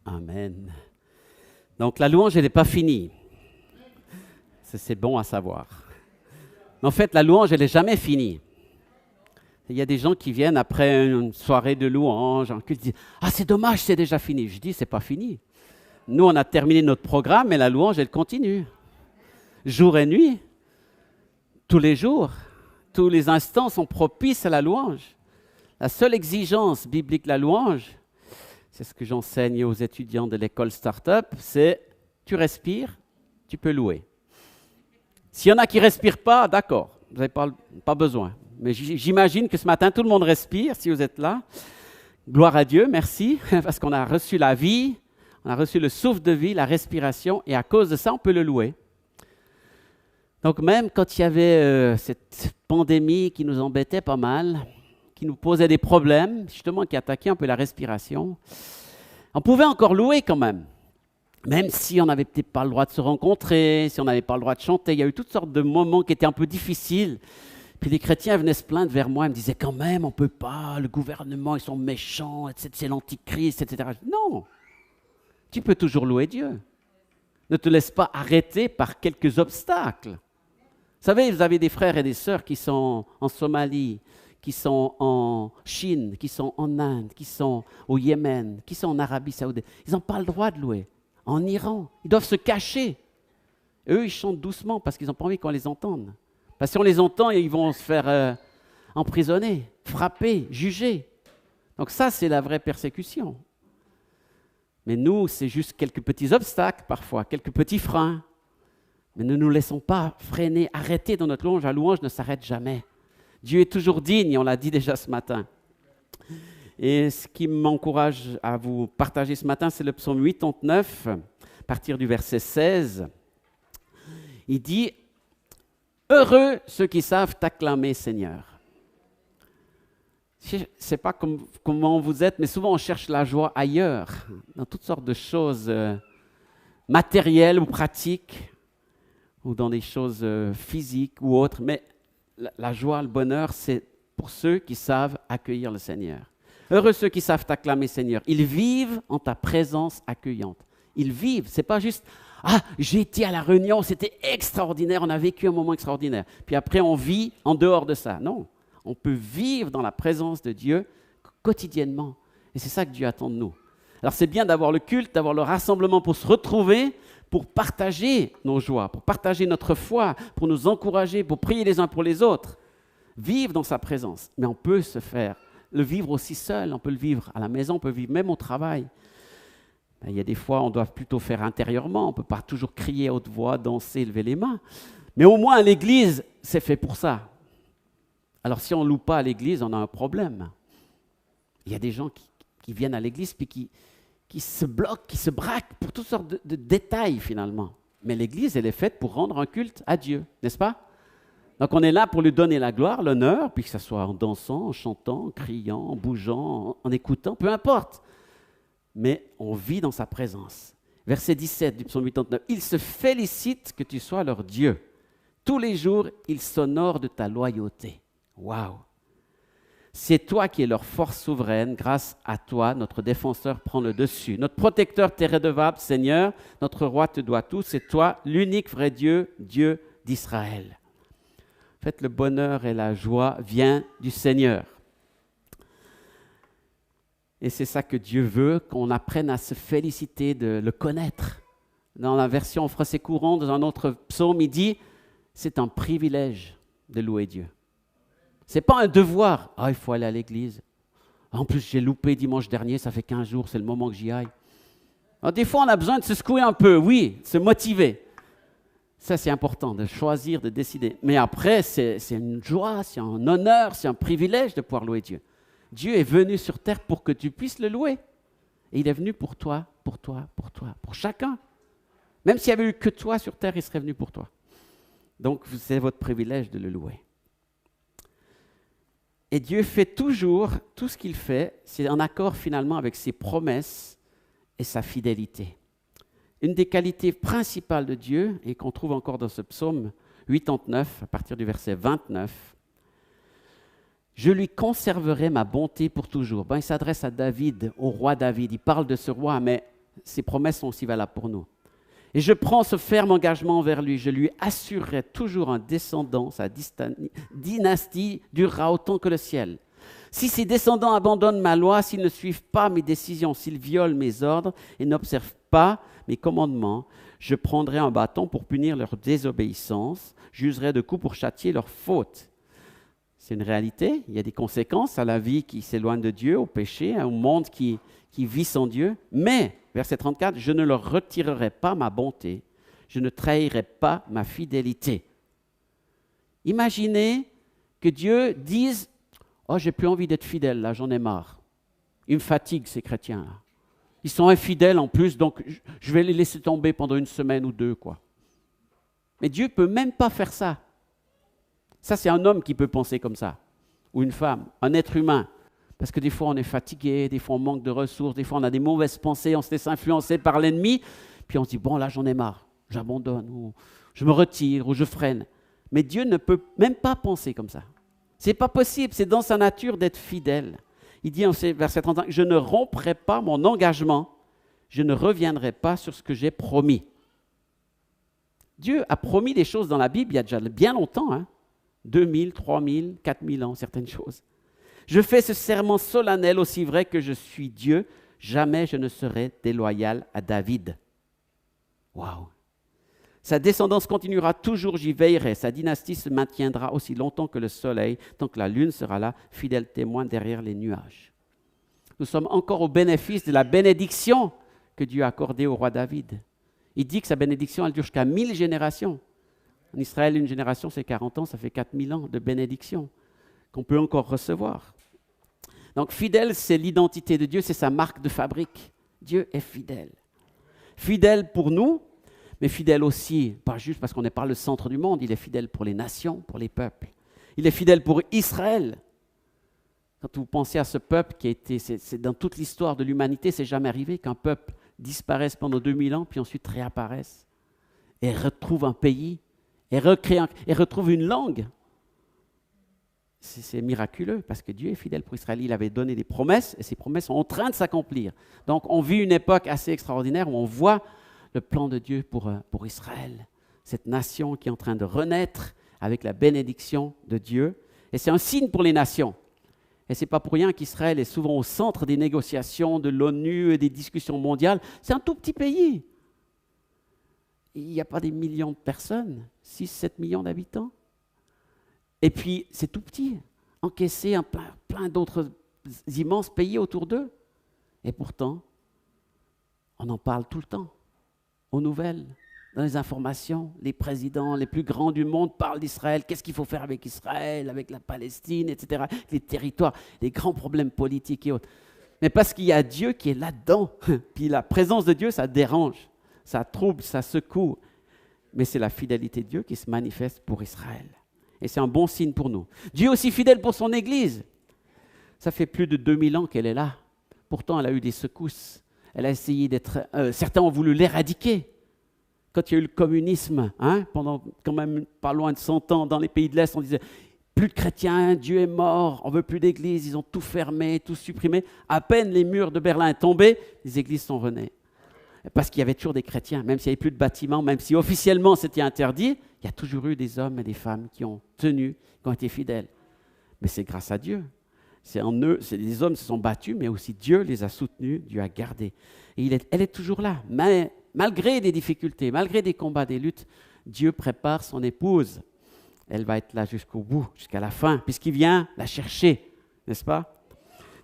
Amen. Donc la louange, elle n'est pas finie. Ça, c'est bon à savoir. Mais en fait, la louange, elle n'est jamais finie. Il y a des gens qui viennent après une soirée de louange, qui disent « Ah, c'est dommage, c'est déjà fini. » Je dis « C'est pas fini. Nous, on a terminé notre programme, mais la louange, elle continue. Jour et nuit, tous les jours, tous les instants sont propices à la louange. La seule exigence biblique de la louange, c'est ce que j'enseigne aux étudiants de l'école Startup, c'est tu respires, tu peux louer. S'il y en a qui ne respirent pas, d'accord, vous n'avez pas besoin. Mais j'imagine que ce matin, tout le monde respire, si vous êtes là. Gloire à Dieu, merci, parce qu'on a reçu la vie, on a reçu le souffle de vie, la respiration, et à cause de ça, on peut le louer. Donc même quand il y avait cette pandémie qui nous embêtait pas mal, qui nous posait des problèmes, justement qui attaquait un peu la respiration, on pouvait encore louer quand même si on n'avait peut-être pas le droit de se rencontrer, si on n'avait pas le droit de chanter. Il y a eu toutes sortes de moments qui étaient un peu difficiles. Puis les chrétiens venaient se plaindre vers moi, ils me disaient quand même, on ne peut pas, le gouvernement, ils sont méchants, c'est l'antichrist, etc. Non, tu peux toujours louer Dieu. Ne te laisse pas arrêter par quelques obstacles. Vous savez, vous avez des frères et des sœurs qui sont en Somalie, qui sont en Chine, qui sont en Inde, qui sont au Yémen, qui sont en Arabie Saoudite. Ils n'ont pas le droit de louer. En Iran, ils doivent se cacher. Eux, ils chantent doucement parce qu'ils n'ont pas envie qu'on les entende. Parce que si on les entend, ils vont se faire emprisonner, frapper, juger. Donc ça, c'est la vraie persécution. Mais nous, c'est juste quelques petits obstacles parfois, quelques petits freins. Mais ne nous laissons pas freiner, arrêter dans notre louange. La louange ne s'arrête jamais. Dieu est toujours digne, on l'a dit déjà ce matin. Et ce qui m'encourage à vous partager ce matin, c'est le psaume 89, à partir du verset 16. Il dit « Heureux ceux qui savent t'acclamer, Seigneur ». Je ne sais pas comment vous êtes, mais souvent on cherche la joie ailleurs, dans toutes sortes de choses matérielles ou pratiques, ou dans des choses physiques ou autres. Mais la joie, le bonheur, c'est pour ceux qui savent accueillir le Seigneur. Heureux ceux qui savent t'acclamer, Seigneur. Ils vivent en ta présence accueillante. Ils vivent, ce n'est pas juste « Ah, j'ai été à la réunion, c'était extraordinaire, on a vécu un moment extraordinaire. » Puis après, on vit en dehors de ça. Non, on peut vivre dans la présence de Dieu quotidiennement. Et c'est ça que Dieu attend de nous. Alors c'est bien d'avoir le culte, d'avoir le rassemblement pour se retrouver, pour partager nos joies, pour partager notre foi, pour nous encourager, pour prier les uns pour les autres. Vivre dans sa présence. Mais on peut le vivre aussi seul, on peut le vivre à la maison, on peut le vivre même au travail. Il y a des fois, on doit plutôt faire intérieurement, on ne peut pas toujours crier à haute voix, danser, lever les mains. Mais au moins, l'église, c'est fait pour ça. Alors si on ne loue pas à l'église, on a un problème. Il y a des gens qui viennent à l'église puis qui se bloquent, qui se braquent pour toutes sortes de détails finalement. Mais l'église, elle est faite pour rendre un culte à Dieu, n'est-ce pas? Donc on est là pour lui donner la gloire, l'honneur, puis que ce soit en dansant, en chantant, en criant, en bougeant, en écoutant, peu importe. Mais on vit dans sa présence. Verset 17 du psaume 89. « Ils se félicitent que tu sois leur Dieu. Tous les jours, ils s'honorent de ta loyauté. » Waouh! C'est toi qui es leur force souveraine. Grâce à toi, notre défenseur prend le dessus. Notre protecteur t'est redevable, Seigneur. Notre roi te doit tout. C'est toi, l'unique vrai Dieu, Dieu d'Israël. En fait, le bonheur et la joie viennent du Seigneur. Et c'est ça que Dieu veut, qu'on apprenne à se féliciter de le connaître. Dans la version en français courant, dans un autre psaume, il dit « C'est un privilège de louer Dieu ». Ce n'est pas un devoir. « Ah, il faut aller à l'église. En plus, j'ai loupé dimanche dernier, ça fait 15 jours, c'est le moment que j'y aille. » Alors, des fois, on a besoin de se secouer un peu, oui, de se motiver. Ça, c'est important, de choisir, de décider. Mais après, c'est une joie, c'est un honneur, c'est un privilège de pouvoir louer Dieu. Dieu est venu sur terre pour que tu puisses le louer. Et il est venu pour toi, pour toi, pour toi, pour chacun. Même s'il n'y avait eu que toi sur terre, il serait venu pour toi. Donc, c'est votre privilège de le louer. Et Dieu fait toujours, tout ce qu'il fait, c'est en accord finalement avec ses promesses et sa fidélité. Une des qualités principales de Dieu, et qu'on trouve encore dans ce psaume 89, à partir du verset 29, « Je lui conserverai ma bonté pour toujours. » Il s'adresse à David, au roi David. Il parle de ce roi, mais ses promesses sont aussi valables pour nous. Et je prends ce ferme engagement envers lui. Je lui assurerai toujours un descendant. Sa dynastie durera autant que le ciel. Si ses descendants abandonnent ma loi, s'ils ne suivent pas mes décisions, s'ils violent mes ordres et n'observent pas mes commandements, je prendrai un bâton pour punir leur désobéissance. J'userai de coups pour châtier leur faute. C'est une réalité. Il y a des conséquences à la vie qui s'éloigne de Dieu, au péché, au monde qui vit sans Dieu. Mais, verset 34, je ne leur retirerai pas ma bonté. Je ne trahirai pas ma fidélité. Imaginez que Dieu dise « Oh, j'ai plus envie d'être fidèle, là, j'en ai marre. Ils me fatiguent, ces chrétiens-là. Ils sont infidèles en plus, donc je vais les laisser tomber pendant une semaine ou deux, quoi. » Mais Dieu ne peut même pas faire ça. Ça, c'est un homme qui peut penser comme ça, ou une femme, un être humain. Parce que des fois, on est fatigué, des fois, on manque de ressources, des fois, on a des mauvaises pensées, on se laisse influencer par l'ennemi, puis on se dit « Bon, là, j'en ai marre, j'abandonne, ou je me retire, ou je freine. » Mais Dieu ne peut même pas penser comme ça. Ce n'est pas possible, c'est dans sa nature d'être fidèle. Il dit en verset 35, « Je ne romprai pas mon engagement, je ne reviendrai pas sur ce que j'ai promis. » Dieu a promis des choses dans la Bible il y a déjà bien longtemps, 2000, 3000, 4000 ans, certaines choses. « Je fais ce serment solennel aussi vrai que je suis Dieu, jamais je ne serai déloyal à David. » Waouh! Sa descendance continuera toujours, j'y veillerai. Sa dynastie se maintiendra aussi longtemps que le soleil, tant que la lune sera là, fidèle témoin derrière les nuages. Nous sommes encore au bénéfice de la bénédiction que Dieu a accordée au roi David. Il dit que sa bénédiction, elle dure jusqu'à 1000 générations. En Israël, une génération, c'est 40 ans, ça fait 4000 ans de bénédiction qu'on peut encore recevoir. Donc fidèle, c'est l'identité de Dieu, c'est sa marque de fabrique. Dieu est fidèle. Fidèle pour nous, mais fidèle aussi, pas juste parce qu'on n'est pas le centre du monde, il est fidèle pour les nations, pour les peuples. Il est fidèle pour Israël. Quand vous pensez à ce peuple qui a été, c'est dans toute l'histoire de l'humanité, c'est jamais arrivé qu'un peuple disparaisse pendant 2000 ans, puis ensuite réapparaisse et retrouve un pays, et retrouve une langue. C'est miraculeux parce que Dieu est fidèle pour Israël. Il avait donné des promesses et ces promesses sont en train de s'accomplir. Donc on vit une époque assez extraordinaire où on voit le plan de Dieu pour Israël, cette nation qui est en train de renaître avec la bénédiction de Dieu. Et c'est un signe pour les nations. Et ce n'est pas pour rien qu'Israël est souvent au centre des négociations de l'ONU et des discussions mondiales. C'est un tout petit pays. Il n'y a pas des millions de personnes, 6-7 millions d'habitants. Et puis, c'est tout petit, encaissé plein d'autres immenses pays autour d'eux. Et pourtant, on en parle tout le temps. Aux nouvelles, dans les informations, les présidents les plus grands du monde parlent d'Israël. Qu'est-ce qu'il faut faire avec Israël, avec la Palestine, etc. Les territoires, les grands problèmes politiques et autres. Mais parce qu'il y a Dieu qui est là-dedans. Puis la présence de Dieu, ça dérange, ça trouble, ça secoue. Mais c'est la fidélité de Dieu qui se manifeste pour Israël. Et c'est un bon signe pour nous. Dieu est aussi fidèle pour son Église. Ça fait plus de 2000 ans qu'elle est là. Pourtant, elle a eu des secousses. Elle a essayé d'être... certains ont voulu l'éradiquer. Quand il y a eu le communisme, pendant quand même pas loin de 100 ans, dans les pays de l'Est, on disait « plus de chrétiens, Dieu est mort, on ne veut plus d'église ». Ils ont tout fermé, tout supprimé. À peine les murs de Berlin sont tombés, les églises sont renées. Parce qu'il y avait toujours des chrétiens, même s'il n'y avait plus de bâtiments, même si officiellement c'était interdit, il y a toujours eu des hommes et des femmes qui ont tenu, qui ont été fidèles. Mais c'est grâce à Dieu. C'est en eux, les hommes se sont battus, mais aussi Dieu les a soutenus, Dieu a gardé. Et elle est toujours là. Mais malgré des difficultés, malgré des combats, des luttes, Dieu prépare son épouse. Elle va être là jusqu'au bout, jusqu'à la fin, puisqu'il vient la chercher, n'est-ce pas?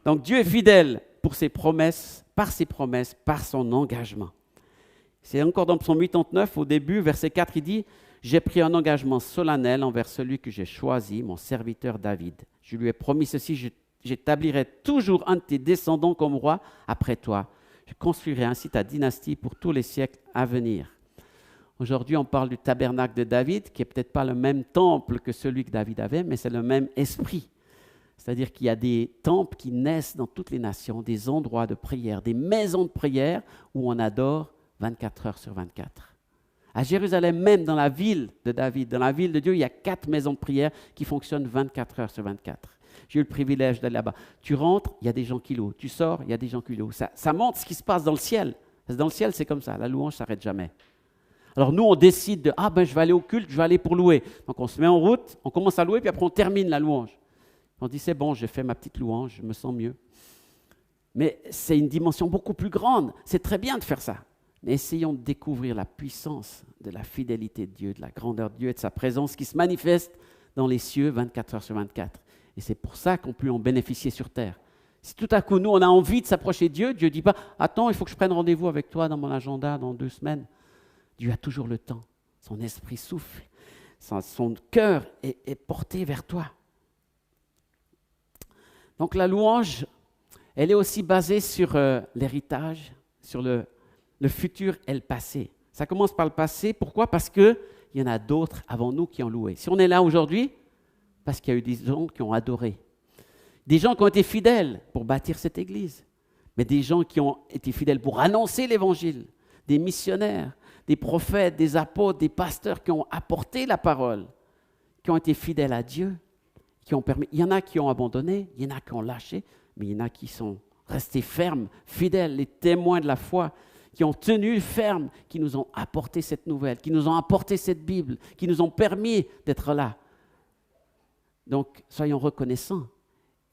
Donc Dieu est fidèle pour ses promesses, par son engagement. C'est encore dans Psaume 89, au début, verset 4, il dit « J'ai pris un engagement solennel envers celui que j'ai choisi, mon serviteur David. Je lui ai promis ceci, j'établirai toujours un de tes descendants comme roi après toi. Je construirai ainsi ta dynastie pour tous les siècles à venir. » Aujourd'hui, on parle du tabernacle de David, qui n'est peut-être pas le même temple que celui que David avait, mais c'est le même esprit. C'est-à-dire qu'il y a des temples qui naissent dans toutes les nations, des endroits de prière, des maisons de prière où on adore 24 heures sur 24. À Jérusalem, même dans la ville de David, dans la ville de Dieu, il y a 4 maisons de prière qui fonctionnent 24 heures sur 24. J'ai eu le privilège d'aller là-bas. Tu rentres, il y a des gens qui louent. Tu sors, il y a des gens qui louent. Ça montre ce qui se passe dans le ciel. Parce que dans le ciel, c'est comme ça, la louange ne s'arrête jamais. Alors nous, on décide de « Ah ben je vais aller au culte, je vais aller pour louer ». Donc on se met en route, on commence à louer, puis après on termine la louange. On dit « C'est bon, j'ai fait ma petite louange, je me sens mieux ». Mais c'est une dimension beaucoup plus grande. C'est très bien de faire ça. Mais essayons de découvrir la puissance de la fidélité de Dieu, de la grandeur de Dieu et de sa présence qui se manifeste dans les cieux 24 heures sur 24. Et c'est pour ça qu'on peut en bénéficier sur terre. Si tout à coup, nous, on a envie de s'approcher de Dieu, Dieu ne dit pas « Attends, il faut que je prenne rendez-vous avec toi dans mon agenda dans 2 semaines ». Dieu a toujours le temps. Son esprit souffle. Son cœur est porté vers toi. Donc la louange, elle est aussi basée sur l'héritage, sur le futur et le passé. Ça commence par le passé. Pourquoi? Parce qu'il y en a d'autres avant nous qui ont loué. Si on est là aujourd'hui, parce qu'il y a eu des gens qui ont adoré. Des gens qui ont été fidèles pour bâtir cette église. Mais des gens qui ont été fidèles pour annoncer l'évangile. Des missionnaires, des prophètes, des apôtres, des pasteurs qui ont apporté la parole, qui ont été fidèles à Dieu, qui ont permis. Il y en a qui ont abandonné, il y en a qui ont lâché, mais il y en a qui sont restés fermes, fidèles, les témoins de la foi, qui ont tenu ferme, qui nous ont apporté cette nouvelle, qui nous ont apporté cette Bible, qui nous ont permis d'être là. Donc, soyons reconnaissants.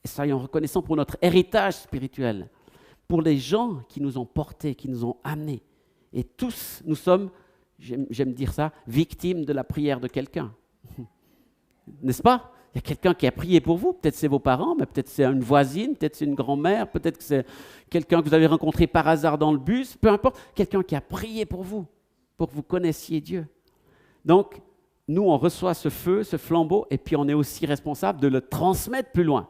Et soyons reconnaissants pour notre héritage spirituel, pour les gens qui nous ont portés, qui nous ont amenés. Et tous, nous sommes, j'aime dire ça, victimes de la prière de quelqu'un. N'est-ce pas? Il y a quelqu'un qui a prié pour vous, peut-être c'est vos parents, mais peut-être c'est une voisine, peut-être c'est une grand-mère, peut-être que c'est quelqu'un que vous avez rencontré par hasard dans le bus, peu importe, quelqu'un qui a prié pour que vous connaissiez Dieu. Donc, nous, on reçoit ce feu, ce flambeau, et puis on est aussi responsable de le transmettre plus loin.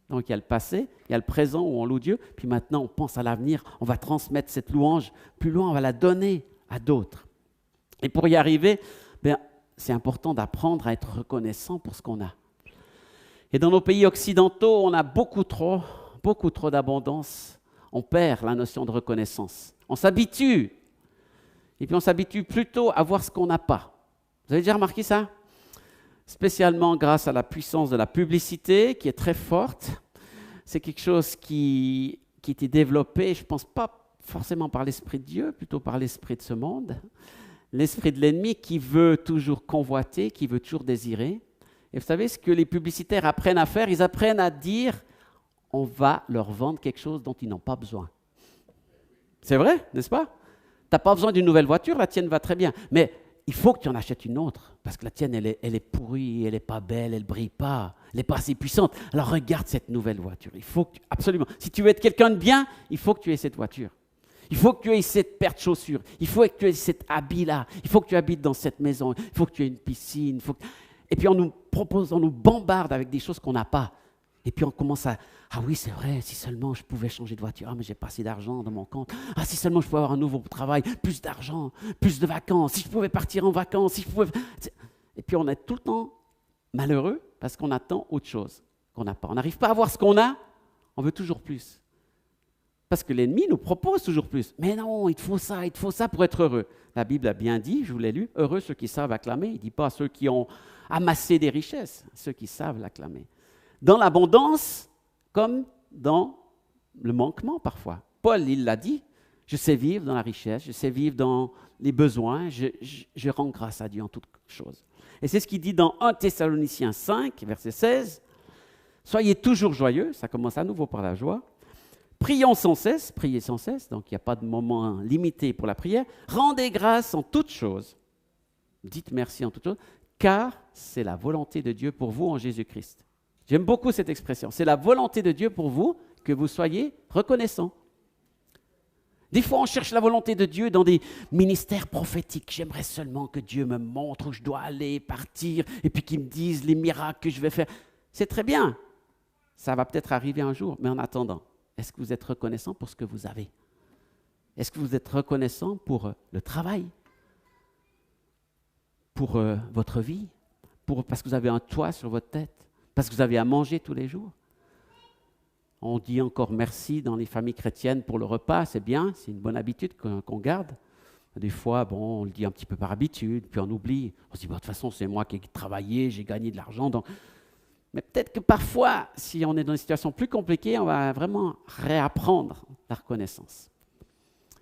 Donc, il y a le passé, il y a le présent où on loue Dieu, puis maintenant, on pense à l'avenir, on va transmettre cette louange plus loin, on va la donner à d'autres. Et pour y arriver, c'est important d'apprendre à être reconnaissant pour ce qu'on a. Et dans nos pays occidentaux, on a beaucoup trop d'abondance. On perd la notion de reconnaissance. On s'habitue. Et puis on s'habitue plutôt à voir ce qu'on n'a pas. Vous avez déjà remarqué ça? Spécialement grâce à la puissance de la publicité qui est très forte. C'est quelque chose qui était développé, je ne pense pas forcément par l'Esprit de Dieu, plutôt par l'Esprit de ce monde. L'esprit de l'ennemi qui veut toujours convoiter, qui veut toujours désirer. Et vous savez ce que les publicitaires apprennent à faire? Ils apprennent à dire, on va leur vendre quelque chose dont ils n'ont pas besoin. C'est vrai, n'est-ce pas? Tu n'as pas besoin d'une nouvelle voiture, la tienne va très bien. Mais il faut que tu en achètes une autre, parce que la tienne, elle est pourrie, elle n'est pas belle, elle ne brille pas, elle n'est pas assez puissante. Alors regarde cette nouvelle voiture. Il faut que absolument, si tu veux être quelqu'un de bien, il faut que tu aies cette voiture. Il faut que tu aies cette paire de chaussures. Il faut que tu aies cet habit-là. Il faut que tu habites dans cette maison. Il faut que tu aies une piscine. Et puis on nous propose, on nous bombarde avec des choses qu'on n'a pas. Et puis on commence à « Ah oui, c'est vrai, si seulement je pouvais changer de voiture. Ah, mais j'ai pas assez d'argent dans mon compte. Ah, si seulement je pouvais avoir un nouveau travail, plus d'argent, plus de vacances. Si je pouvais partir en vacances, si je pouvais... » Et puis on est tout le temps malheureux parce qu'on attend autre chose qu'on n'a pas. On n'arrive pas à voir ce qu'on a, on veut toujours plus. Parce que l'ennemi nous propose toujours plus. Mais non, il te faut ça pour être heureux. La Bible a bien dit, je vous l'ai lu, heureux ceux qui savent acclamer. Il ne dit pas ceux qui ont amassé des richesses, ceux qui savent l'acclamer. Dans l'abondance, comme dans le manquement parfois. Paul, il l'a dit, je sais vivre dans la richesse, je sais vivre dans les besoins, je rends grâce à Dieu en toutes choses. Et c'est ce qu'il dit dans 1 Thessaloniciens 5, verset 16. Soyez toujours joyeux, ça commence à nouveau par la joie. Prions sans cesse, priez sans cesse, donc il n'y a pas de moment limité pour la prière. Rendez grâce en toutes choses. Dites merci en toutes choses, car c'est la volonté de Dieu pour vous en Jésus-Christ. J'aime beaucoup cette expression. C'est la volonté de Dieu pour vous que vous soyez reconnaissants. Des fois, on cherche la volonté de Dieu dans des ministères prophétiques. J'aimerais seulement que Dieu me montre où je dois aller, partir, et puis qu'il me dise les miracles que je vais faire. C'est très bien. Ça va peut-être arriver un jour, mais en attendant, est-ce que vous êtes reconnaissant pour ce que vous avez? Est-ce que vous êtes reconnaissant pour le travail? Pour votre vie? Parce que vous avez un toit sur votre tête? Parce que vous avez à manger tous les jours? On dit encore merci dans les familles chrétiennes pour le repas, c'est bien, c'est une bonne habitude qu'on garde. Des fois, on le dit un petit peu par habitude, puis on oublie. On se dit, de toute façon, c'est moi qui ai travaillé, j'ai gagné de l'argent, donc... Mais peut-être que parfois, si on est dans une situation plus compliquée, on va vraiment réapprendre la reconnaissance.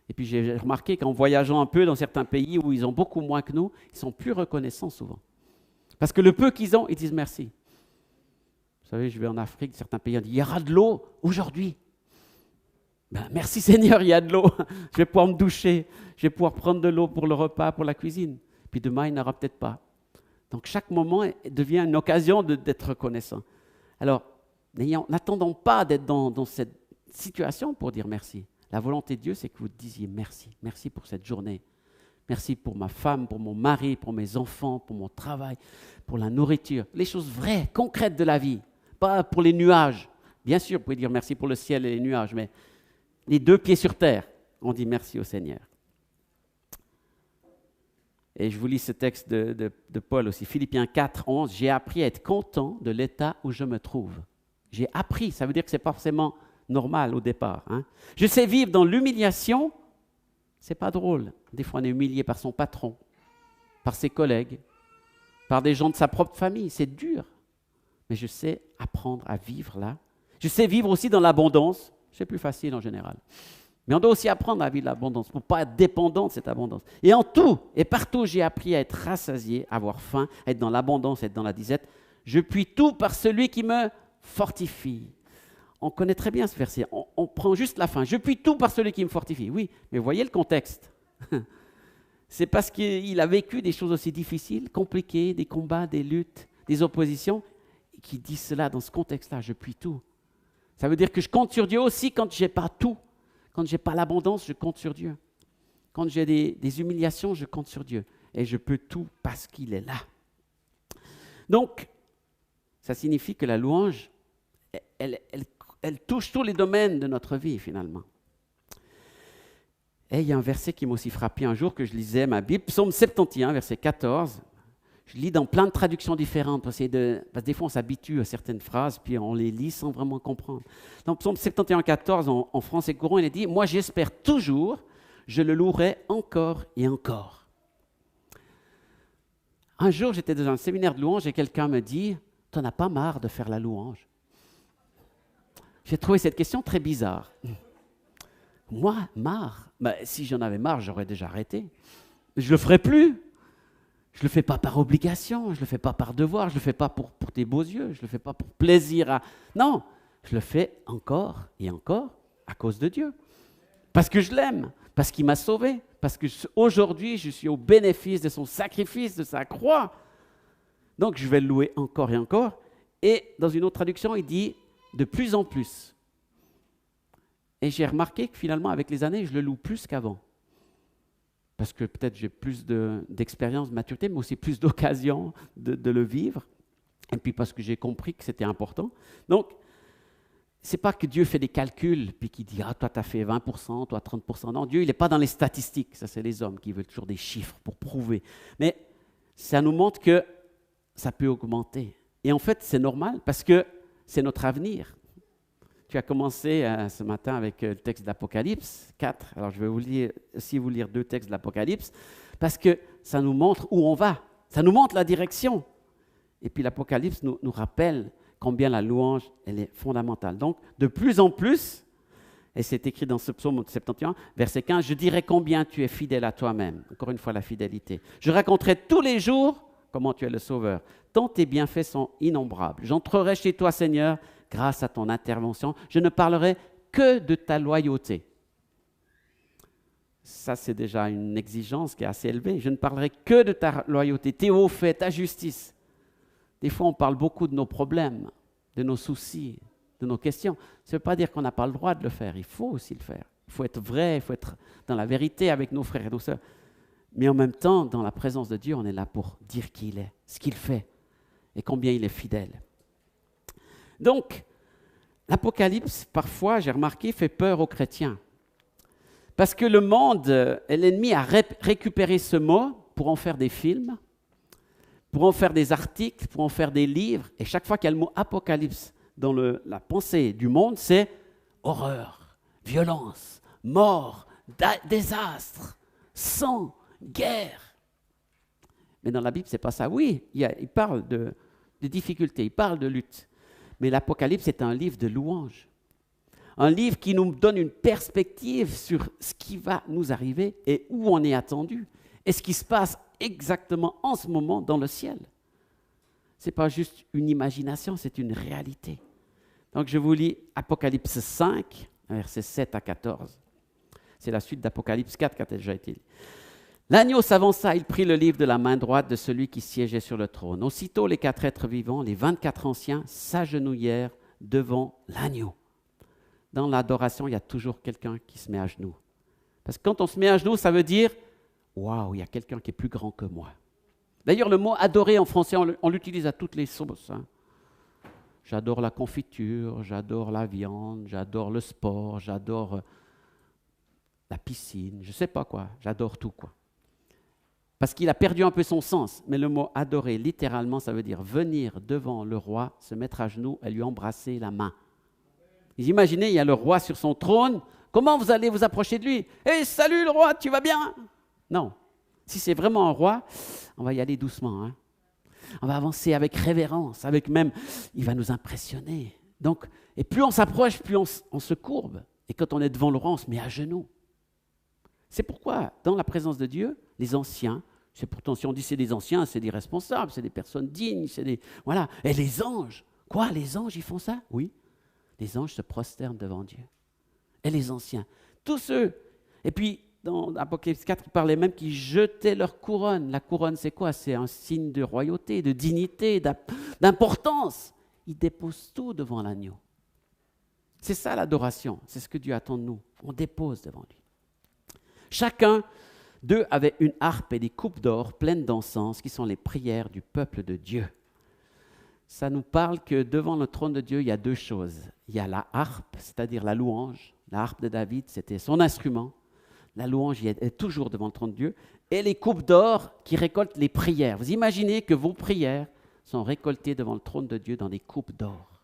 Et puis j'ai remarqué qu'en voyageant un peu dans certains pays où ils ont beaucoup moins que nous, ils sont plus reconnaissants souvent. Parce que le peu qu'ils ont, ils disent merci. Vous savez, je vais en Afrique, certains pays, on dit, il y aura de l'eau aujourd'hui. Ben, merci Seigneur, il y a de l'eau. Je vais pouvoir me doucher, je vais pouvoir prendre de l'eau pour le repas, pour la cuisine. Puis demain, il n'y en aura peut-être pas. Donc chaque moment devient une occasion d'être reconnaissant. Alors, n'attendons pas d'être dans cette situation pour dire merci. La volonté de Dieu, c'est que vous disiez merci. Merci pour cette journée. Merci pour ma femme, pour mon mari, pour mes enfants, pour mon travail, pour la nourriture. Les choses vraies, concrètes de la vie. Pas pour les nuages. Bien sûr, vous pouvez dire merci pour le ciel et les nuages, mais les deux pieds sur terre, on dit merci au Seigneur. Et je vous lis ce texte de Paul aussi. Philippiens 4, 11. J'ai appris à être content de l'état où je me trouve. J'ai appris, ça veut dire que ce n'est pas forcément normal au départ. Hein. Je sais vivre dans l'humiliation, c'est pas drôle. Des fois, on est humilié par son patron, par ses collègues, par des gens de sa propre famille. C'est dur. Mais je sais apprendre à vivre là. Je sais vivre aussi dans l'abondance. C'est plus facile en général. Mais on doit aussi apprendre à vivre l'abondance pour ne pas être dépendant de cette abondance. Et en tout et partout, j'ai appris à être rassasié, à avoir faim, à être dans l'abondance, à être dans la disette. Je puis tout par celui qui me fortifie. On connaît très bien ce verset. On prend juste la fin. Je puis tout par celui qui me fortifie. Oui, mais voyez le contexte. C'est parce qu'il a vécu des choses aussi difficiles, compliquées, des combats, des luttes, des oppositions, qu'il dit cela dans ce contexte-là. Je puis tout. Ça veut dire que je compte sur Dieu aussi quand je n'ai pas tout. Quand je n'ai pas l'abondance, je compte sur Dieu. Quand j'ai des humiliations, je compte sur Dieu. Et je peux tout parce qu'il est là. Donc, ça signifie que la louange, elle touche tous les domaines de notre vie, finalement. Et il y a un verset qui m'a aussi frappé un jour que je lisais ma Bible, Psaume 71, verset 14. Je lis dans plein de traductions différentes, parce que des fois on s'habitue à certaines phrases, puis on les lit sans vraiment comprendre. Dans Psaume 71, 14, en français courant, il est dit « Moi j'espère toujours, je le louerai encore et encore. » Un jour, j'étais dans un séminaire de louange et quelqu'un me dit « Tu n'en as pas marre de faire la louange ?» J'ai trouvé cette question très bizarre. Moi, marre? Si j'en avais marre, j'aurais déjà arrêté. Je ne le ferais plus. Je ne le fais pas par obligation, je ne le fais pas par devoir, je ne le fais pas pour tes beaux yeux, je ne le fais pas pour plaisir à... Non, je le fais encore et encore à cause de Dieu. Parce que je l'aime, parce qu'il m'a sauvé, parce qu'aujourd'hui, je suis au bénéfice de son sacrifice, de sa croix. Donc, je vais le louer encore et encore. Et dans une autre traduction, il dit de plus en plus. Et j'ai remarqué que finalement, avec les années, je le loue plus qu'avant. Parce que peut-être j'ai plus d'expérience, de maturité, mais aussi plus d'occasion de le vivre. Et puis parce que j'ai compris que c'était important. Donc, ce n'est pas que Dieu fait des calculs, puis qu'il dit « Ah, toi, tu as fait 20%, toi, 30%. » Non, Dieu, il n'est pas dans les statistiques. Ça, c'est les hommes qui veulent toujours des chiffres pour prouver. Mais ça nous montre que ça peut augmenter. Et en fait, c'est normal parce que c'est notre avenir. Tu as commencé ce matin avec le texte d'Apocalypse 4. Alors, je vais vous lire 2 textes de l'Apocalypse parce que ça nous montre où on va. Ça nous montre la direction. Et puis, l'Apocalypse nous rappelle combien la louange, elle est fondamentale. Donc, de plus en plus, et c'est écrit dans ce psaume 71, verset 15, « Je dirai combien tu es fidèle à toi-même. » Encore une fois, la fidélité. « Je raconterai tous les jours comment tu es le Sauveur. Tant tes bienfaits sont innombrables. J'entrerai chez toi, Seigneur, grâce à ton intervention. Je ne parlerai que de ta loyauté. » Ça, c'est déjà une exigence qui est assez élevée. Je ne parlerai que de ta loyauté, tes hauts faits, ta justice. Des fois, on parle beaucoup de nos problèmes, de nos soucis, de nos questions. Ça ne veut pas dire qu'on n'a pas le droit de le faire. Il faut aussi le faire. Il faut être vrai, il faut être dans la vérité avec nos frères et nos sœurs. Mais en même temps, dans la présence de Dieu, on est là pour dire qui il est, ce qu'il fait et combien il est fidèle. Donc, l'Apocalypse, parfois, j'ai remarqué, fait peur aux chrétiens. Parce que le monde et l'ennemi a récupéré ce mot pour en faire des films, pour en faire des articles, pour en faire des livres. Et chaque fois qu'il y a le mot Apocalypse dans la pensée du monde, c'est horreur, violence, mort, désastre, sang, guerre. Mais dans la Bible, ce n'est pas ça. Oui, il parle de difficultés, il parle de lutte. Mais l'Apocalypse est un livre de louange. Un livre qui nous donne une perspective sur ce qui va nous arriver et où on est attendu et ce qui se passe exactement en ce moment dans le ciel. Ce n'est pas juste une imagination, c'est une réalité. Donc je vous lis Apocalypse 5, versets 7 à 14. C'est la suite d'Apocalypse 4 qui a déjà été lu. L'agneau s'avança, il prit le livre de la main droite de celui qui siégeait sur le trône. Aussitôt, les 4 êtres vivants, les 24 anciens, s'agenouillèrent devant l'agneau. Dans l'adoration, il y a toujours quelqu'un qui se met à genoux. Parce que quand on se met à genoux, ça veut dire « Waouh, il y a quelqu'un qui est plus grand que moi ». D'ailleurs, le mot « adorer » en français, on l'utilise à toutes les sauces. J'adore la confiture, j'adore la viande, j'adore le sport, j'adore la piscine, je ne sais pas quoi, j'adore tout quoi. Parce qu'il a perdu un peu son sens, mais le mot « adorer », littéralement, ça veut dire venir devant le roi, se mettre à genoux et lui embrasser la main. Vous imaginez, il y a le roi sur son trône, comment vous allez vous approcher de lui ? « Hey, salut le roi, tu vas bien ?» Non, si c'est vraiment un roi, on va y aller doucement, hein. On va avancer avec révérence, avec même, il va nous impressionner. Donc, et plus on s'approche, plus on se courbe. Et quand on est devant le roi, on se met à genoux. C'est pourquoi, dans la présence de Dieu, les anciens, c'est pourtant, si on dit c'est des anciens, c'est des responsables, c'est des personnes dignes, c'est des... Voilà. Et les anges, quoi, les anges, ils font ça ? Oui. Les anges se prosternent devant Dieu. Et les anciens, tous ceux. Et puis, dans Apocalypse 4, il parlait même qu'ils jetaient leur couronne. La couronne, c'est quoi ? C'est un signe de royauté, de dignité, d'importance. Ils déposent tout devant l'agneau. C'est ça l'adoration, c'est ce que Dieu attend de nous. On dépose devant lui. Chacun d'eux avait une harpe et des coupes d'or pleines d'encens, qui sont les prières du peuple de Dieu. Ça nous parle que devant le trône de Dieu, il y a deux choses. Il y a la harpe, c'est-à-dire la louange. La harpe de David, c'était son instrument. La louange il est toujours devant le trône de Dieu. Et les coupes d'or qui récoltent les prières. Vous imaginez que vos prières sont récoltées devant le trône de Dieu dans des coupes d'or.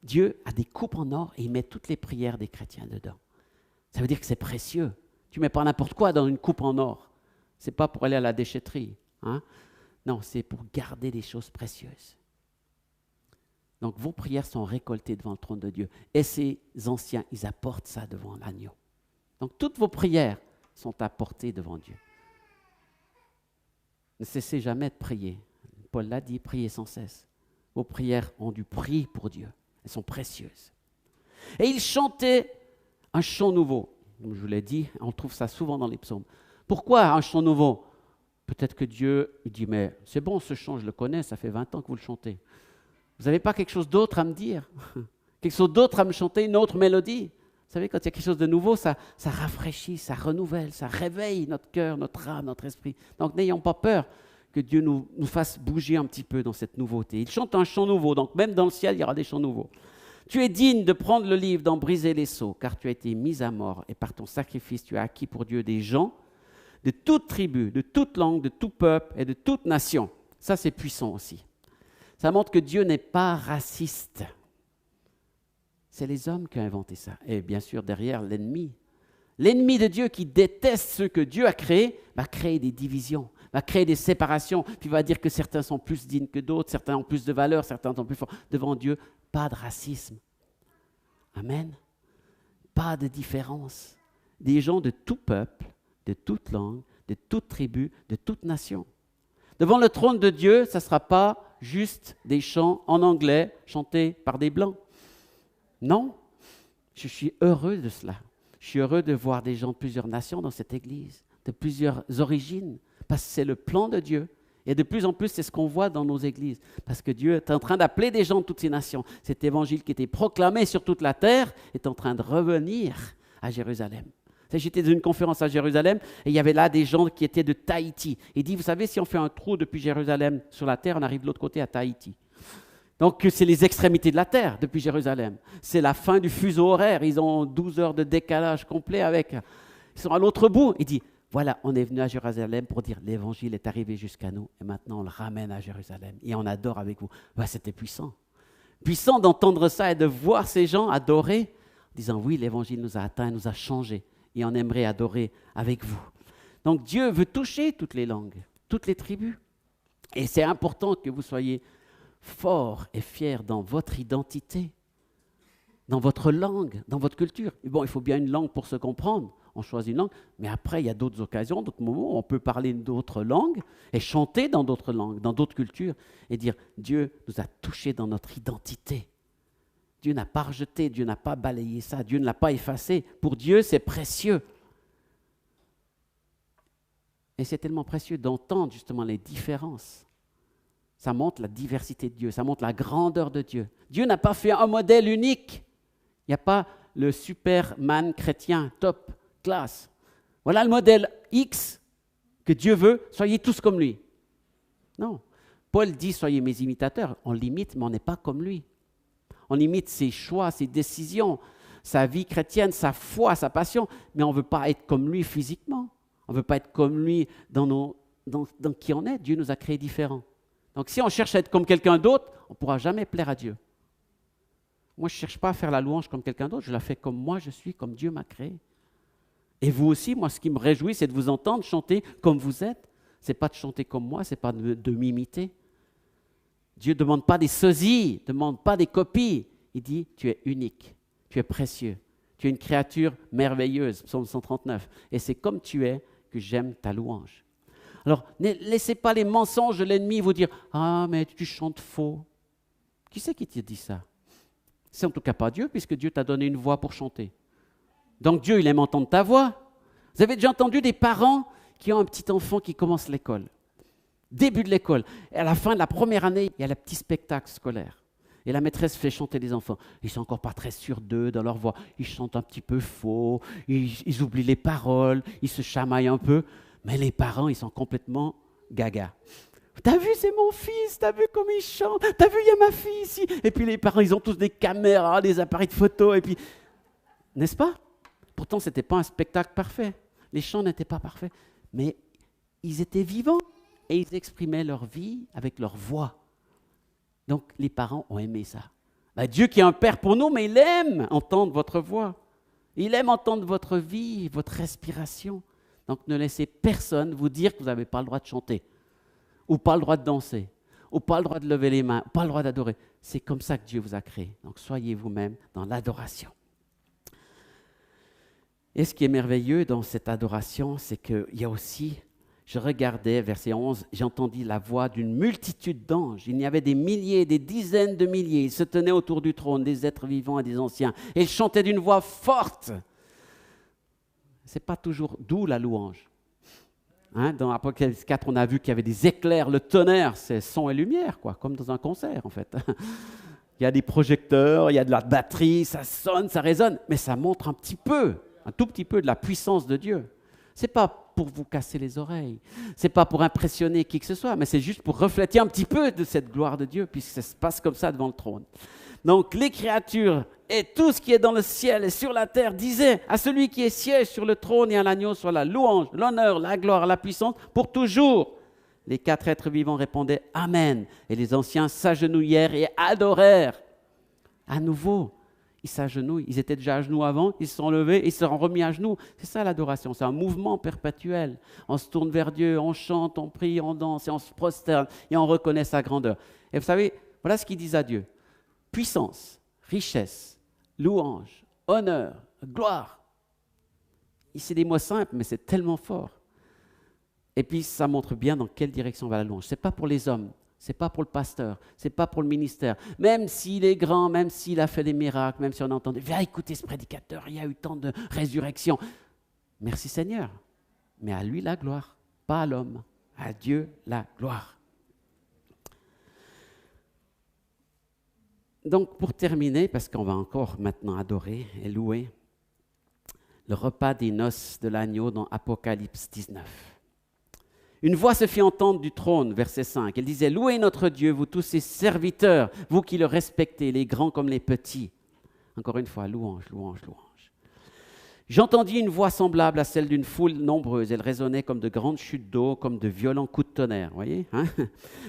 Dieu a des coupes en or et il met toutes les prières des chrétiens dedans. Ça veut dire que c'est précieux. Tu ne mets pas n'importe quoi dans une coupe en or. Ce n'est pas pour aller à la déchetterie. Hein? Non, c'est pour garder des choses précieuses. Donc vos prières sont récoltées devant le trône de Dieu. Et ces anciens, ils apportent ça devant l'agneau. Donc toutes vos prières sont apportées devant Dieu. Ne cessez jamais de prier. Paul l'a dit, priez sans cesse. Vos prières ont du prix pour Dieu. Elles sont précieuses. Et ils chantaient un chant nouveau. Comme je vous l'ai dit, on trouve ça souvent dans les psaumes. Pourquoi un chant nouveau ? Peut-être que Dieu dit, mais c'est bon ce chant, je le connais, ça fait 20 ans que vous le chantez. Vous n'avez pas quelque chose d'autre à me dire ? Quelque chose d'autre à me chanter, une autre mélodie ? Vous savez, quand il y a quelque chose de nouveau, ça rafraîchit, ça renouvelle, ça réveille notre cœur, notre âme, notre esprit. Donc n'ayons pas peur que Dieu nous fasse bouger un petit peu dans cette nouveauté. Il chante un chant nouveau, donc même dans le ciel, il y aura des chants nouveaux. Tu es digne de prendre le livre, d'en briser les sceaux, car tu as été mis à mort, et par ton sacrifice, tu as acquis pour Dieu des gens de toute tribu, de toute langue, de tout peuple et de toute nation. Ça, c'est puissant aussi. Ça montre que Dieu n'est pas raciste. C'est les hommes qui ont inventé ça. Et bien sûr, derrière, l'ennemi. L'ennemi de Dieu qui déteste ceux que Dieu a créés, va créer des divisions, va créer des séparations, puis va dire que certains sont plus dignes que d'autres, certains ont plus de valeur, certains sont plus forts. Devant Dieu, pas de racisme. Amen. Pas de différence. Des gens de tout peuple, de toute langue, de toute tribu, de toute nation. Devant le trône de Dieu, ça ne sera pas juste des chants en anglais chantés par des blancs. Non, je suis heureux de cela. Je suis heureux de voir des gens de plusieurs nations dans cette église, de plusieurs origines, parce que c'est le plan de Dieu. Et de plus en plus, c'est ce qu'on voit dans nos églises, parce que Dieu est en train d'appeler des gens de toutes ces nations. Cet évangile qui était proclamé sur toute la terre est en train de revenir à Jérusalem. J'étais dans une conférence à Jérusalem et il y avait là des gens qui étaient de Tahiti. Il dit, vous savez, si on fait un trou depuis Jérusalem sur la terre, on arrive de l'autre côté à Tahiti. Donc, c'est les extrémités de la terre depuis Jérusalem. C'est la fin du fuseau horaire. Ils ont 12 heures de décalage complet avec. Ils sont à l'autre bout. Il dit, voilà, on est venu à Jérusalem pour dire, l'évangile est arrivé jusqu'à nous et maintenant on le ramène à Jérusalem et on adore avec vous. Ouais, c'était puissant. Puissant d'entendre ça et de voir ces gens adorer, en disant, oui, l'évangile nous a atteints, nous a changés et on aimerait adorer avec vous. Donc, Dieu veut toucher toutes les langues, toutes les tribus. Et c'est important que vous soyez fort et fier dans votre identité. dans votre langue, dans votre culture. Et bon, il faut bien une langue pour se comprendre. On choisit une langue, mais après, il y a d'autres occasions, d'autres moments où on peut parler d'autres langues et chanter dans d'autres langues, dans d'autres cultures, et dire Dieu nous a touchés dans notre identité. Dieu n'a pas rejeté, Dieu n'a pas balayé ça, Dieu ne l'a pas effacé. Pour Dieu, c'est précieux. Et c'est tellement précieux d'entendre justement les différences. Ça montre la diversité de Dieu, ça montre la grandeur de Dieu. Dieu n'a pas fait un modèle unique. Il n'y a pas le Superman chrétien, top, classe. Voilà le modèle X que Dieu veut, soyez tous comme lui. Non. Paul dit, soyez mes imitateurs. On l'imite, mais on n'est pas comme lui. On imite ses choix, ses décisions, sa vie chrétienne, sa foi, sa passion, mais on ne veut pas être comme lui physiquement. On ne veut pas être comme lui dans qui on est. Dieu nous a créés différents. Donc si on cherche à être comme quelqu'un d'autre, on ne pourra jamais plaire à Dieu. Moi, je ne cherche pas à faire la louange comme quelqu'un d'autre, je la fais comme moi je suis, comme Dieu m'a créé. Et vous aussi, moi, ce qui me réjouit, c'est de vous entendre chanter comme vous êtes. Ce n'est pas de chanter comme moi, ce n'est pas de m'imiter. Dieu ne demande pas des sosies, ne demande pas des copies. Il dit, tu es unique, tu es précieux, tu es une créature merveilleuse, psaume 139. Et c'est comme tu es que j'aime ta louange. Alors, ne laissez pas les mensonges de l'ennemi vous dire « Ah, mais tu chantes faux. » Qui c'est qui t'a dit ça? C'est en tout cas pas Dieu, puisque Dieu t'a donné une voix pour chanter. Donc Dieu, il aime entendre ta voix. Vous avez déjà entendu des parents qui ont un petit enfant qui commence l'école. Début de l'école. Et à la fin de la première année, il y a le petit spectacle scolaire. Et la maîtresse fait chanter les enfants. Ils ne sont encore pas très sûrs d'eux, dans leur voix. Ils chantent un petit peu faux, ils oublient les paroles, ils se chamaillent un peu. Mais les parents, ils sont complètement gaga. T'as vu, c'est mon fils, t'as vu comme il chante, t'as vu, il y a ma fille ici. Et puis les parents, ils ont tous des caméras, des appareils de photo, et puis... N'est-ce pas? Pourtant, ce n'était pas un spectacle parfait. Les chants n'étaient pas parfaits. Mais ils étaient vivants et ils exprimaient leur vie avec leur voix. Donc, les parents ont aimé ça. Dieu qui est un Père pour nous, mais il aime entendre votre voix. Il aime entendre votre vie, votre respiration. Donc, ne laissez personne vous dire que vous n'avez pas le droit de chanter, ou pas le droit de danser, ou pas le droit de lever les mains, ou pas le droit d'adorer. C'est comme ça que Dieu vous a créé. Donc, soyez vous-même dans l'adoration. Et ce qui est merveilleux dans cette adoration, c'est qu'il y a aussi, je regardais, verset 11, j'ai entendu la voix d'une multitude d'anges. Il y avait des milliers, des dizaines de milliers. Ils se tenaient autour du trône, des êtres vivants et des anciens. Et ils chantaient d'une voix forte. Ce n'est pas toujours d'où la louange. Dans Apocalypse 4, on a vu qu'il y avait des éclairs, le tonnerre, c'est son et lumière, quoi, comme dans un concert en fait. Il y a des projecteurs, il y a de la batterie, ça sonne, ça résonne, mais ça montre un tout petit peu de la puissance de Dieu. Ce n'est pas pour vous casser les oreilles, ce n'est pas pour impressionner qui que ce soit, mais c'est juste pour refléter un petit peu de cette gloire de Dieu, puisque ça se passe comme ça devant le trône. Donc les créatures et tout ce qui est dans le ciel et sur la terre disaient à celui qui est siège sur le trône et à l'agneau soit la louange, l'honneur, la gloire, la puissance pour toujours. Les 4 êtres vivants répondaient « Amen » et les anciens s'agenouillèrent et adorèrent. À nouveau, ils s'agenouillent. Ils étaient déjà à genoux avant, ils se sont levés, ils se sont remis à genoux. C'est ça l'adoration, c'est un mouvement perpétuel. On se tourne vers Dieu, on chante, on prie, on danse et on se prosterne et on reconnaît sa grandeur. Et vous savez, voilà ce qu'ils disent à Dieu. Puissance, richesse, louange, honneur, gloire. C'est des mots simples, mais c'est tellement fort. Et puis, ça montre bien dans quelle direction va la louange. Ce n'est pas pour les hommes, ce n'est pas pour le pasteur, ce n'est pas pour le ministère. Même s'il est grand, même s'il a fait des miracles, même si on a entendu « Viens écouter ce prédicateur, il y a eu tant de résurrection. » Merci Seigneur, mais à lui la gloire, pas à l'homme, à Dieu la gloire. Donc, pour terminer, parce qu'on va encore maintenant adorer et louer, le repas des noces de l'agneau dans Apocalypse 19. Une voix se fit entendre du trône, verset 5. Elle disait « Louez notre Dieu, vous tous ses serviteurs, vous qui le respectez, les grands comme les petits. » Encore une fois, louange, louange, louange. J'entendis une voix semblable à celle d'une foule nombreuse. Elle résonnait comme de grandes chutes d'eau, comme de violents coups de tonnerre. Voyez,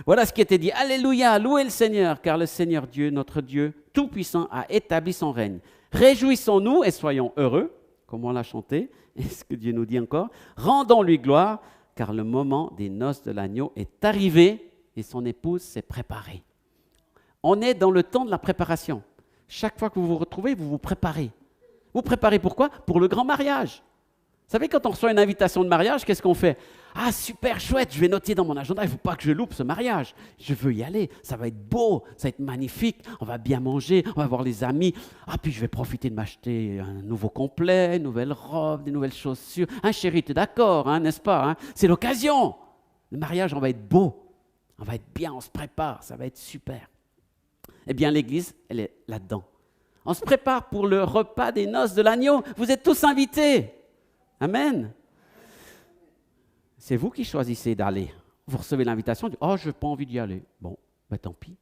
Voilà ce qui était dit. Alléluia, louez le Seigneur, car le Seigneur Dieu, notre Dieu Tout-Puissant, a établi son règne. Réjouissons-nous et soyons heureux, comme on l'a chanté, et ce que Dieu nous dit encore. Rendons-lui gloire, car le moment des noces de l'agneau est arrivé et son épouse s'est préparée. On est dans le temps de la préparation. Chaque fois que vous vous retrouvez, vous vous préparez. Vous préparez pourquoi? Pour le grand mariage. Vous savez, quand on reçoit une invitation de mariage, qu'est-ce qu'on fait? Ah, super, chouette, je vais noter dans mon agenda, il ne faut pas que je loupe ce mariage. Je veux y aller, ça va être beau, ça va être magnifique, on va bien manger, on va voir les amis. Ah, puis je vais profiter de m'acheter un nouveau complet, une nouvelle robe, des nouvelles chaussures. Hein, chérie, tu es d'accord, hein, n'est-ce pas? Hein? C'est l'occasion. Le mariage, on va être beau, on va être bien, on se prépare, ça va être super. Eh bien, l'Église, elle est là-dedans. On se prépare pour le repas des noces de l'agneau. Vous êtes tous invités. Amen. C'est vous qui choisissez d'aller. Vous recevez l'invitation, vous dites « Oh, je n'ai pas envie d'y aller. » Bon, ben tant pis.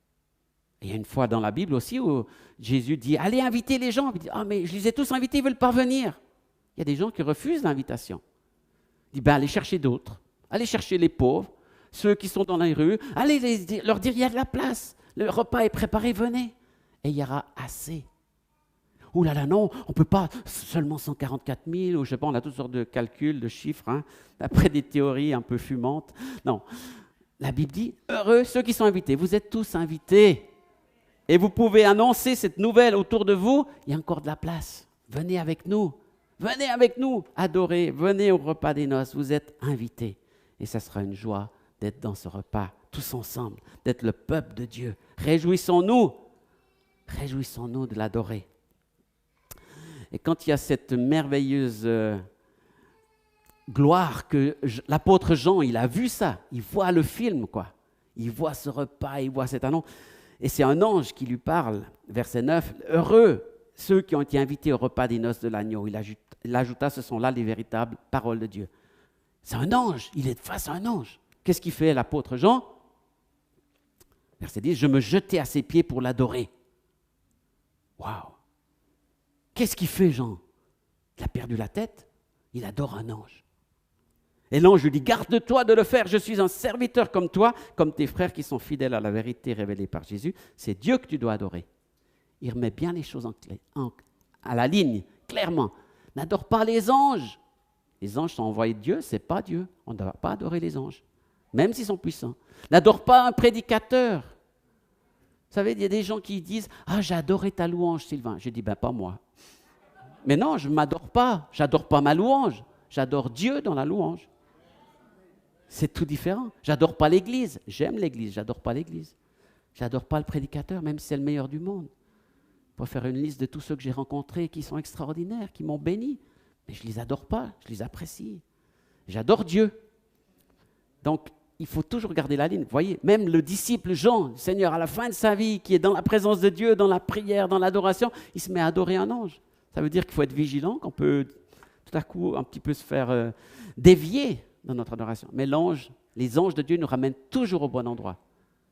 Et il y a une fois dans la Bible aussi où Jésus dit « Allez inviter les gens. » Il dit « Ah, mais je les ai tous invités, ils ne veulent pas venir. » Il y a des gens qui refusent l'invitation. Il dit « Ben, allez chercher d'autres. Allez chercher les pauvres, ceux qui sont dans les rues. Allez leur dire « Il y a de la place. Le repas est préparé, venez. » Et il y aura assez. « Ouh là là, non, on ne peut pas, seulement 144 000, ou je ne sais pas, on a toutes sortes de calculs, de chiffres, hein, d'après des théories un peu fumantes. » Non, la Bible dit, heureux ceux qui sont invités, vous êtes tous invités. Et vous pouvez annoncer cette nouvelle autour de vous, il y a encore de la place. Venez avec nous, adorez, venez au repas des noces, vous êtes invités. Et ça sera une joie d'être dans ce repas, tous ensemble, d'être le peuple de Dieu. Réjouissons-nous de l'adorer. Et quand il y a cette merveilleuse gloire que l'apôtre Jean, il a vu ça, il voit le film, quoi. Il voit ce repas, il voit cet annonce. Et c'est un ange qui lui parle, verset 9, « Heureux ceux qui ont été invités au repas des noces de l'agneau. » Il ajouta, ce sont là les véritables paroles de Dieu. C'est un ange, il est face à un ange. Qu'est-ce qu'il fait l'apôtre Jean? Verset 10, « Je me jetai à ses pieds pour l'adorer. » Waouh! Qu'est-ce qu'il fait, Jean? Il a perdu la tête, il adore un ange. Et l'ange lui dit, garde-toi de le faire, je suis un serviteur comme toi, comme tes frères qui sont fidèles à la vérité révélée par Jésus. C'est Dieu que tu dois adorer. Il remet bien les choses à la ligne, clairement. N'adore pas les anges. Les anges sont envoyés de Dieu, ce n'est pas Dieu. On ne doit pas adorer les anges, même s'ils sont puissants. N'adore pas un prédicateur. Vous savez, il y a des gens qui disent « Ah, j'ai adoré ta louange, Sylvain. » Je dis « Ben, pas moi. » Mais non, je ne m'adore pas. Je n'adore pas ma louange. J'adore Dieu dans la louange. C'est tout différent. Je n'adore pas l'Église. J'aime l'Église, je n'adore pas l'Église. Je n'adore pas le prédicateur, même si c'est le meilleur du monde. Je peux faire une liste de tous ceux que j'ai rencontrés qui sont extraordinaires, qui m'ont béni. Mais je ne les adore pas, je les apprécie. J'adore Dieu. Donc, il faut toujours garder la ligne. Vous voyez, même le disciple Jean, le Seigneur, à la fin de sa vie, qui est dans la présence de Dieu, dans la prière, dans l'adoration, il se met à adorer un ange. Ça veut dire qu'il faut être vigilant, qu'on peut tout à coup un petit peu se faire dévier dans notre adoration. Mais les anges de Dieu nous ramènent toujours au bon endroit.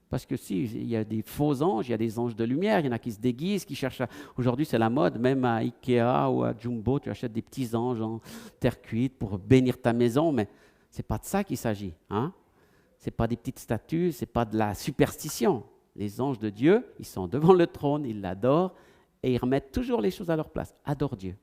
Parce que si, il y a des faux anges, il y a des anges de lumière, il y en a qui se déguisent, qui cherchent à... Aujourd'hui, c'est la mode, même à Ikea ou à Jumbo, tu achètes des petits anges en terre cuite pour bénir ta maison, mais ce n'est pas de ça qu'il s'agit. Hein? Ce n'est pas des petites statues, ce n'est pas de la superstition. Les anges de Dieu, ils sont devant le trône, ils l'adorent, et ils remettent toujours les choses à leur place. Adore Dieu.